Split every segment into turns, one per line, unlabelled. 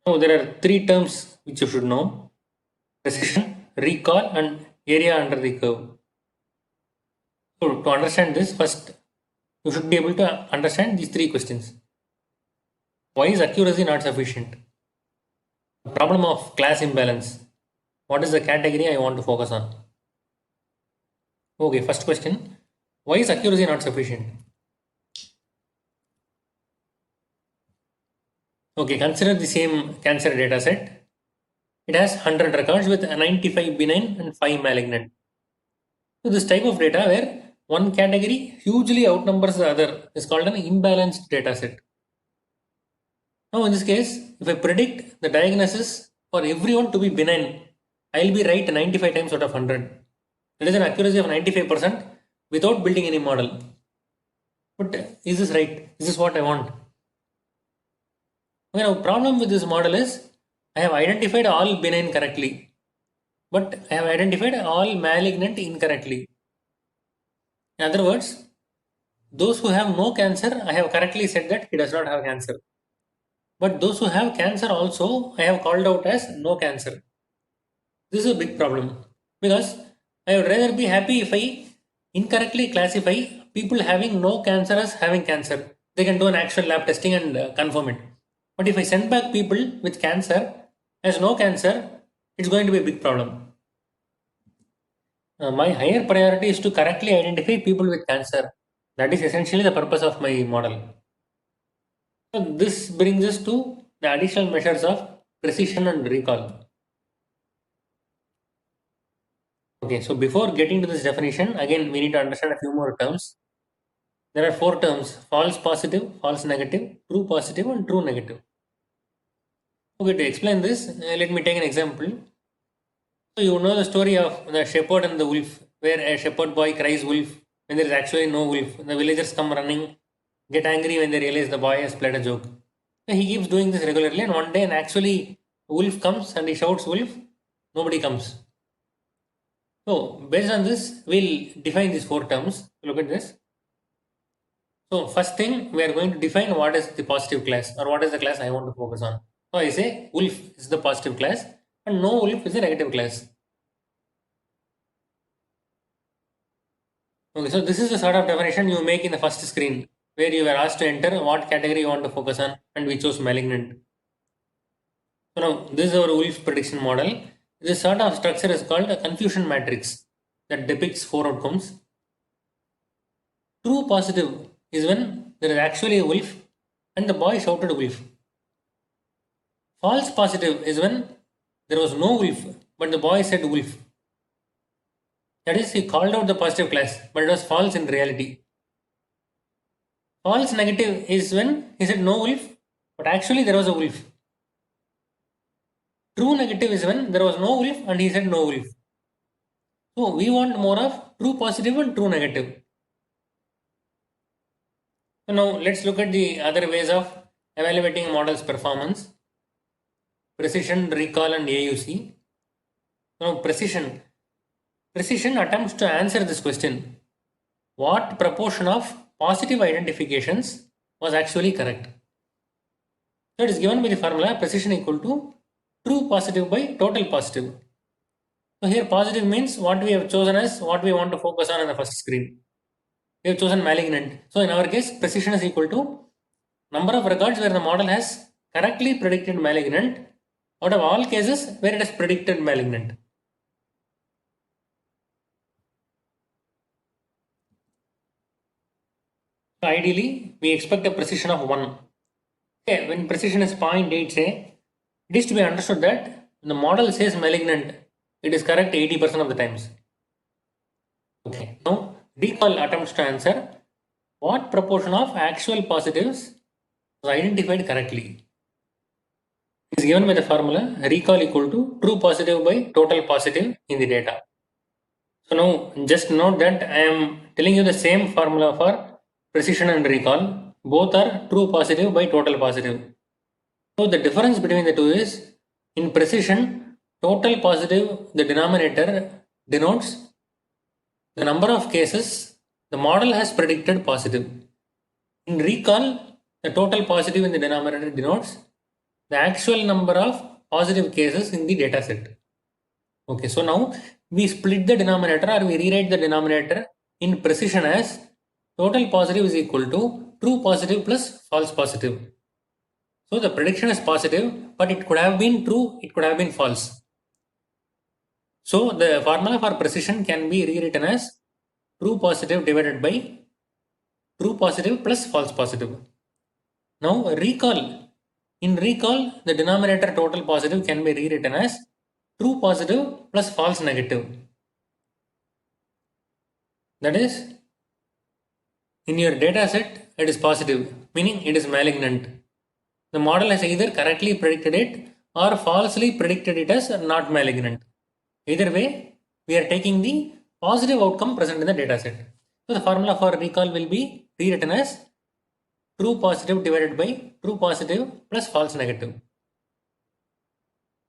Now there are three terms which you should know: precision, recall, and area under the curve. So to understand this, first you should be able to understand these three questions. Why is accuracy not sufficient? The problem of class imbalance. What is the category I want to focus on? Okay, first question. Why is accuracy not sufficient? Okay, consider the same cancer data set. It has 100 records with 95 benign and 5 malignant. So this type of data where one category hugely outnumbers the other is called an imbalanced data set. Now in this case, if I predict the diagnosis for everyone to be benign, I'll be right 95 times out of 100. That is an accuracy of 95% without building any model. But is this right? Is this what I want? Okay, now problem with this model is I have identified all benign correctly, but I have identified all malignant incorrectly. In other words, those who have no cancer, I have correctly said that he does not have cancer. But those who have cancer also, I have called out as no cancer. This is a big problem because I would rather be happy if I incorrectly classify people having no cancer as having cancer. They can do an actual lab testing and confirm it. But if I send back people with cancer as no cancer, it's going to be a big problem. My higher priority is to correctly identify people with cancer. That is essentially the purpose of my model. So this brings us to the additional measures of precision and recall. Okay, so before getting to this definition, again we need to understand a few more terms. There are four terms: false positive, false negative, true positive, and true negative. Okay, to explain this, let me take an example. So you know the story of the shepherd and the wolf, where a shepherd boy cries wolf when there is actually no wolf. The villagers come running, get angry when they realize the boy has played a joke. So he keeps doing this regularly, and one day, and actually, wolf comes and he shouts wolf. Nobody comes. So based on this, we'll define these four terms. Look at this. So first thing, we are going to define what is the positive class or what is the class I want to focus on. So I say wolf is the positive class and no wolf is the negative class. Okay, so this is the sort of definition you make in the first screen where you were asked to enter what category you want to focus on and we chose malignant. So now this is our wolf prediction model. This sort of structure is called a confusion matrix that depicts four outcomes. True positive is when there is actually a wolf and the boy shouted wolf. False positive is when there was no wolf but the boy said wolf. That is, he called out the positive class but it was false in reality. False negative is when he said no wolf but actually there was a wolf. True negative is when there was no wolf and he said no wolf. So we want more of true positive and true negative. So now let's look at the other ways of evaluating a model's performance: precision, recall, and AUC. Now precision. Precision attempts to answer this question: what proportion of positive identifications was actually correct? So it is given by the formula precision equal to true positive by total positive. So here positive means what we have chosen as what we want to focus on in the first screen. We have chosen malignant. So in our case, precision is equal to number of records where the model has correctly predicted malignant out of all cases where it has predicted malignant. So ideally, we expect a precision of 1. Okay, when precision is 0.8, say, it is to be understood that when the model says malignant, it is correct 80% of the times. Okay, now recall attempts to answer what proportion of actual positives was identified correctly. It is given by the formula recall equal to true positive by total positive in the data. So now just note that I am telling you the same formula for precision and recall. Both are true positive by total positive. So the difference between the two is in precision, total positive, the denominator denotes the number of cases the model has predicted positive. In recall, the total positive in the denominator denotes the actual number of positive cases in the data set. Okay, so now we split the denominator or we rewrite the denominator in precision as total positive is equal to true positive plus false positive. So the prediction is positive, but it could have been true, it could have been false. So the formula for precision can be rewritten as true positive divided by true positive plus false positive. Now recall. In recall, the denominator total positive can be rewritten as true positive plus false negative. That is, in your data set, it is positive, meaning it is malignant. The model has either correctly predicted it or falsely predicted it as not malignant. Either way, we are taking the positive outcome present in the data set. So the formula for recall will be rewritten as true positive divided by true positive plus false negative.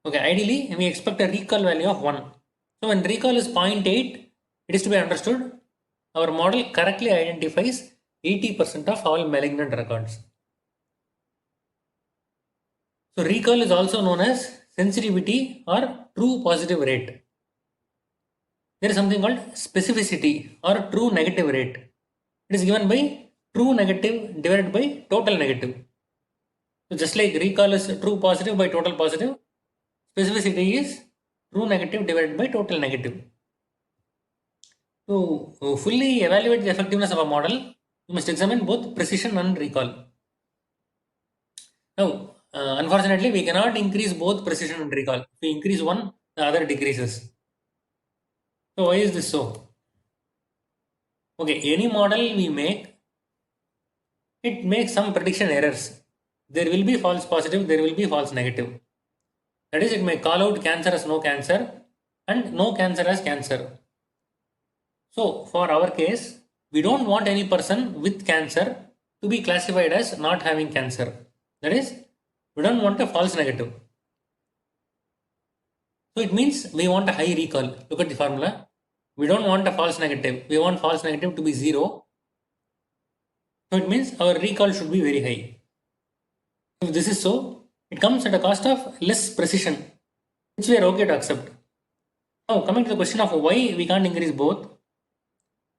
Okay, ideally we expect a recall value of 1. So when recall is 0.8, it is to be understood our model correctly identifies 80% of all malignant records. So recall is also known as sensitivity or true positive rate. There is something called specificity or true negative rate. It is given by true negative divided by total negative. So just like recall is true positive by total positive, specificity is true negative divided by total negative. To fully evaluate the effectiveness of a model, you must examine both precision and recall. Now, unfortunately, we cannot increase both precision and recall. If we increase one, the other decreases. So why is this so? Okay, any model we make, it makes some prediction errors. There will be false positive, there will be false negative. That is, it may call out cancer as no cancer and no cancer as cancer. So for our case, we don't want any person with cancer to be classified as not having cancer. That is, we don't want a false negative. So it means we want a high recall. Look at the formula. We don't want a false negative. We want false negative to be 0. So it means our recall should be very high. If this is so, it comes at a cost of less precision, which we are okay to accept. Now coming to the question of why we can't increase both.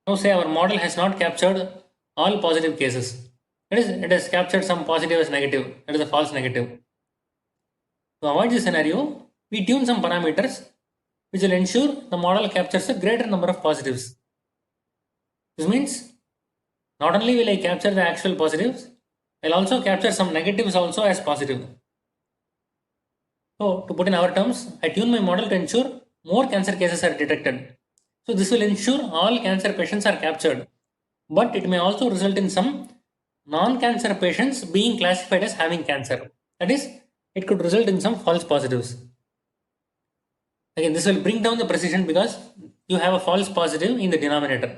Now say our model has not captured all positive cases. That is, it has captured some positive as negative. That is a false negative. To avoid this scenario, we tune some parameters which will ensure the model captures a greater number of positives. This means not only will I capture the actual positives, I'll also capture some negatives also as positive. So to put in our terms, I tune my model to ensure more cancer cases are detected. So this will ensure all cancer patients are captured, but it may also result in some non-cancer patients being classified as having cancer. That is, it could result in some false positives. Again, this will bring down the precision because you have a false positive in the denominator.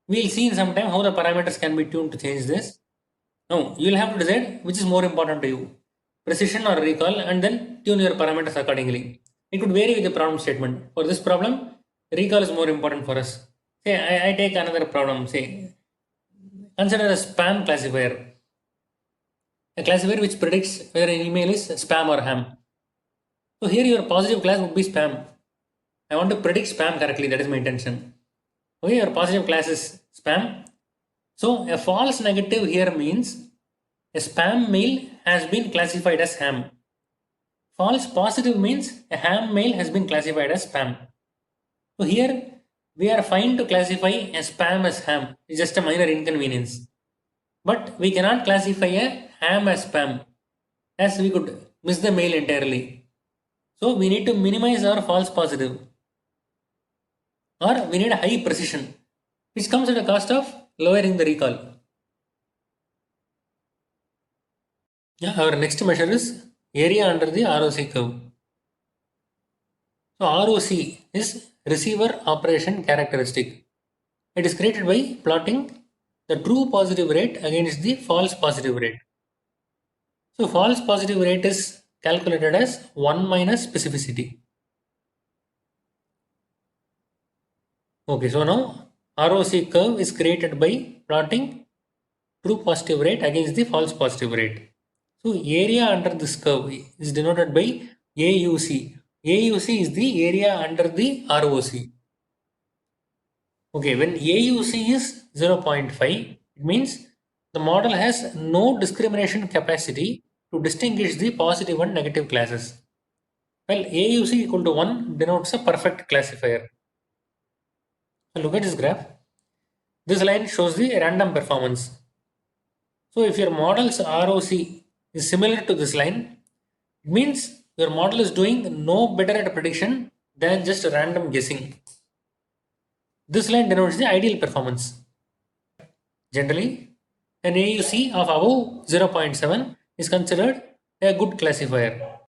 We will see in some time how the parameters can be tuned to change this. Now, you will have to decide which is more important to you, precision or recall, and then tune your parameters accordingly. It could vary with the problem statement. For this problem, recall is more important for us. Say, I take another problem. Say, consider a spam classifier. A classifier which predicts whether an email is spam or ham. So here your positive class would be spam. I want to predict spam correctly. That is my intention. Okay, your positive class is spam. So a false negative here means a spam mail has been classified as ham. False positive means a ham mail has been classified as spam. So here we are fine to classify a spam as ham. It's just a minor inconvenience. But we cannot classify a ham as spam, as we could miss the mail entirely. So we need to minimize our false positive, or we need a high precision, which comes at a cost of lowering the recall. Yeah, our next measure is area under the ROC curve. So ROC is receiver operation characteristic. It is created by plotting the true positive rate against the false positive rate. So false positive rate is calculated as 1 minus specificity. Okay, so now ROC curve is created by plotting true positive rate against the false positive rate. So area under this curve is denoted by AUC. AUC is the area under the ROC. Okay, when AUC is 0.5, it means the model has no discrimination capacity to distinguish the positive and negative classes. Well, AUC equal to 1 denotes a perfect classifier. So look at this graph. This line shows the random performance. So if your model's ROC is similar to this line, it means your model is doing no better at prediction than just random guessing. This line denotes the ideal performance. Generally, an AUC of above 0.7 is considered a good classifier.